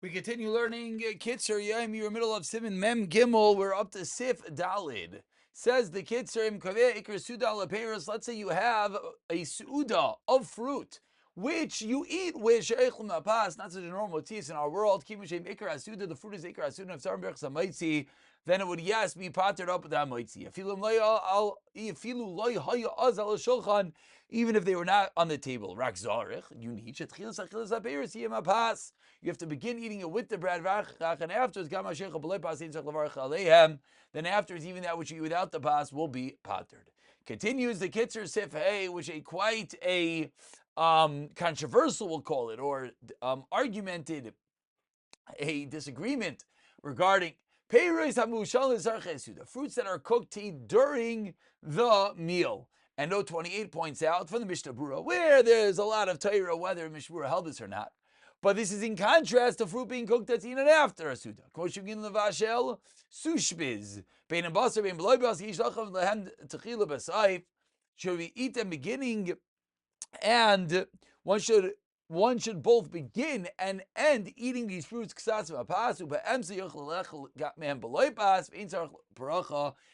We continue learning Kitzur Yomi. We're in the middle of Siman Mem Gimel. We're up to Sif Dalid. Says the Kitzur Im Kaveh Iker Suda Leperis. Let's say you have a Suda of fruit, which you eat with She'echel Mapas, not such a normal tea in our world. Kimushem Iker Asuda, the fruit is Iker Asuda of Saram Berch Samaitzi. Then it would, yes, be pottered up with that Maitzi. Even if they were not on the table. Rak Zarich, you need Shetchilas Achilas Aperis Yemapas. You have to begin eating it with the bread, and afterwards, then afterwards, even that which you eat without the pas will be pottered. Continues the Kitzur Sif Hey, which is quite a controversial, we'll call it, or argumented, a disagreement regarding fruits that are cooked to eat during the meal. And note 28 points out from the Mishnah Berurah, where there's a lot of Torah whether Mishnah Berurah held this or not. But this is in contrast to fruit being cooked that's eaten after a Suda. Koshugin levashel sushbiz. Bein and basar, bein beloy bas, yishlacham lehem techila b'saif. Should we eat them beginning, and one should both begin and end eating these fruits,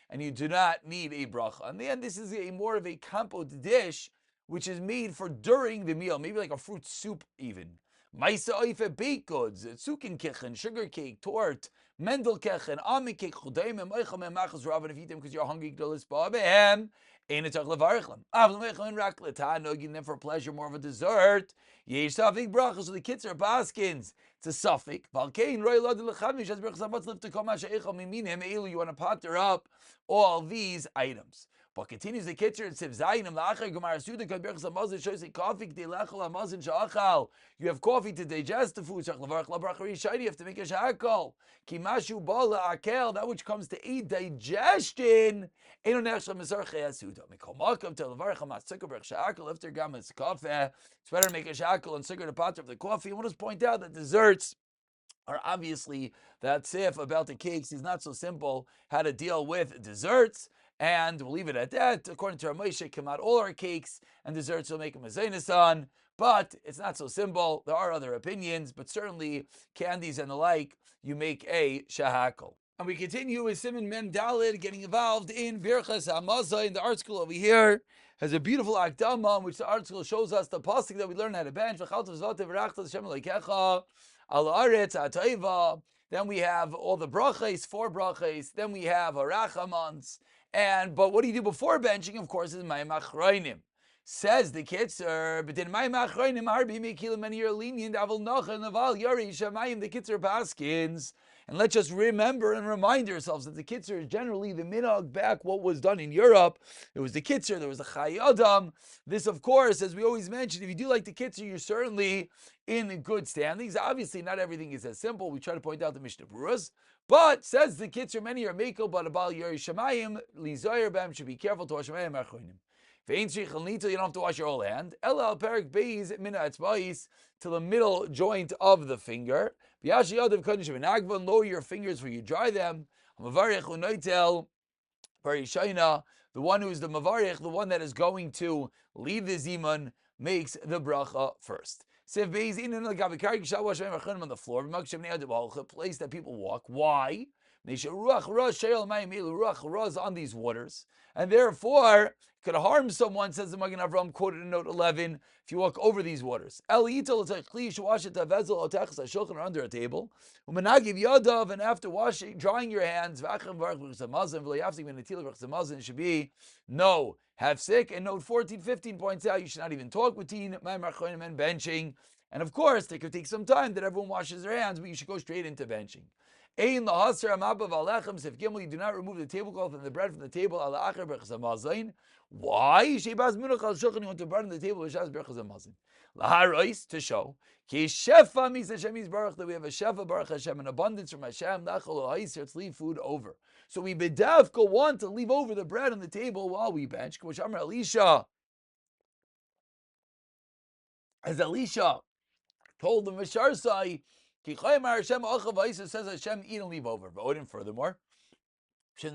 and you do not need a bracha. In the end, this is a more of a compote dish, which is made for during the meal, maybe like a fruit soup even. Maisa oife baked goods, tzukin kichen, sugar cake, tort, mendel kichen, almond cake, chudayim, and meicham, and machas rav, and if you eat them because you're hungry, gdolis ba'abehem, ain't it tach levarichem. Avl meicham and rakleta, no, eating them for pleasure, more of a dessert. Yesh safik brachas, so the kids are baskins. It's a suffix. Valkein roy lad lechamish, as berachas amatz lift to come asha eicham miminim, elu, you want to potter up all these items. But continues the Kitzur and Siv Zayin and La'achar Gemara Suda Kad Berchas HaMazon shows a coffee K'dei Lechel HaMazon Sha'achal. You have coffee to digest the food. Shach Levarach LaBrach Rishaydi. You have to make a sha'akal. Ki Mashu Ba La'akel. That which comes to aid digestion. Eino Nechsha Mizar Chaya Suda. Mikol Makam to Levarach HaMaz Tzukar Berch Sha'akal. If they're gamas coffee, it's better to make a sha'akal and sugar the pot of the coffee. And we'll just point out that desserts are obviously that sif about the cakes is not so simple how to deal with desserts. And we'll leave it at that. According to Ramoshe, come out all our cakes and desserts will make a mazenis on. But it's not so simple. There are other opinions, but certainly candies and the like, you make a shahakal. And we continue with Siman Mem Dalid getting involved in Birchas HaMazon. The art school over here has a beautiful akdama in which the art school shows us the pasuk that we learn how to bench. Then we have all the brachas, 4 brachas. Then we have harachamans. But what do you do before benching? Of course, is Mayim Achronim. Says the Kitzur, but in Mayim Achronim, Harbi Mekilim, many are lenient, Avil Nocha, Naval, Yari, Shamayim, the Kitzur Paskins. And let's just remember and remind ourselves that the Kitzur is generally the minhag back what was done in Europe. There was the Kitzur, there was the Chayadam. This, of course, as we always mention, if you do like the Kitzur, you're certainly in good standings. Obviously, not everything is as simple. We try to point out the Mishnah Berurahs. But, says the Kitzur, many are Mekel, but Abal Yari Shamayim, Lizoyer Bam should be careful to wash Mayim Achronim. You don't have to wash your whole hand. Ela perik beis mina etzbais to the middle joint of the finger. V'yashi yadav kodesh v'nagvan, lower your fingers where you dry them. Mavarich unoitel parishayna, the one who is the mavarich, the one that is going to lead the zimun, makes the bracha first. Sev beis in the gavikarik shall wash Mayim Achronim on the floor. The place that people walk. Why? Ruach on these waters, and therefore could harm someone, says the Magen Avram, quoted in note 11, if you walk over these waters. You should wash it under a table. And after drying your hands, it should be no hafsik. And note 14, 15 points out you should not even talk between Mayim Achronim and benching. And of course, it could take some time that everyone washes their hands, but you should go straight into benching. You do not remove the tablecloth and the bread from the table. Why? You want to burn the table to show that we have a shefa baruch Hashem, an abundance from Hashem. Let's leave food over. So we bedavka want to leave over the bread on the table while we bench. As Elisha told the Misharsai, says Hashem, eat and leave over. But furthermore, a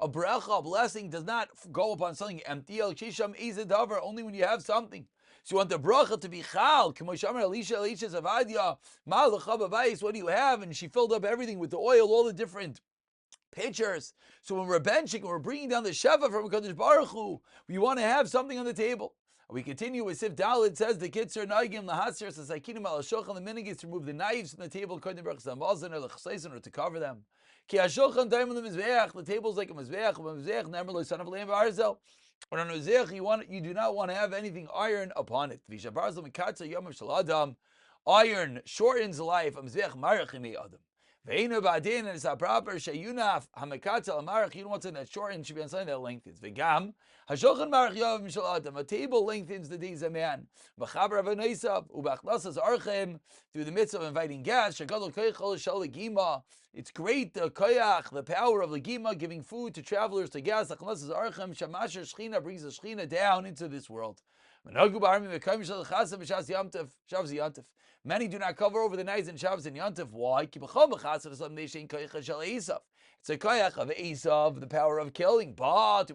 bracha, a blessing, does not go upon something empty. Only when you have something. So you want the bracha to be chal. Elisha Zavadia, what do you have? And she filled up everything with the oil, all the different pitchers. So when we're benching and we're bringing down the Sheva from Kadosh Baruch Hu, we want to have something on the table. We continue with Sif Dalit, says the Kitzur Nagim Lahasir Sasakinim al Shulchan. The minhag to remove the knives from the table, or to cover them. Ki Hashulchan Daim the Mizbeach. The table is like a Mizbeach. Never lo son of Leim Barzel. Or on Mizbeach, you do not want to have anything iron upon it. Visha Barzel Mikatza Yom Shaladam. Iron shortens life. Mizbeach Marachim Adam. Ve'enu ba'adin, and it's a proper sheyunaf hamakatzel amarach. You don't want something that's short and should be on something that lengthens. V'gam hashulchan marach yav mishal adam. A table lengthens the days of man. V'chaber avoneisav ubachlasas archem, through the midst of inviting guests. Shekadol koyachol shal legima. It's great, the koyach, the power of legima, giving food to travelers, to guests. Achlasas archem shamasher shchina, brings the shchina down into this world. Many do not cover over the nights in Shabbos and Yontif. Why? It's a koyach of Esav, the power of killing. But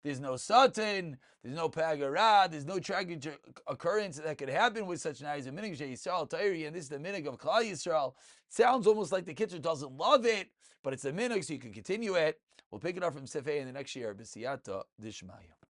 there's no satan, there's no pagara, there's no tragic occurrence that could happen with such nights. And this is the minig of Klal Yisrael. It sounds almost like the Kitzur doesn't love it, but it's a minig, so you can continue it. We'll pick it up from Sefei in the next year. B'siyata Dishmaya.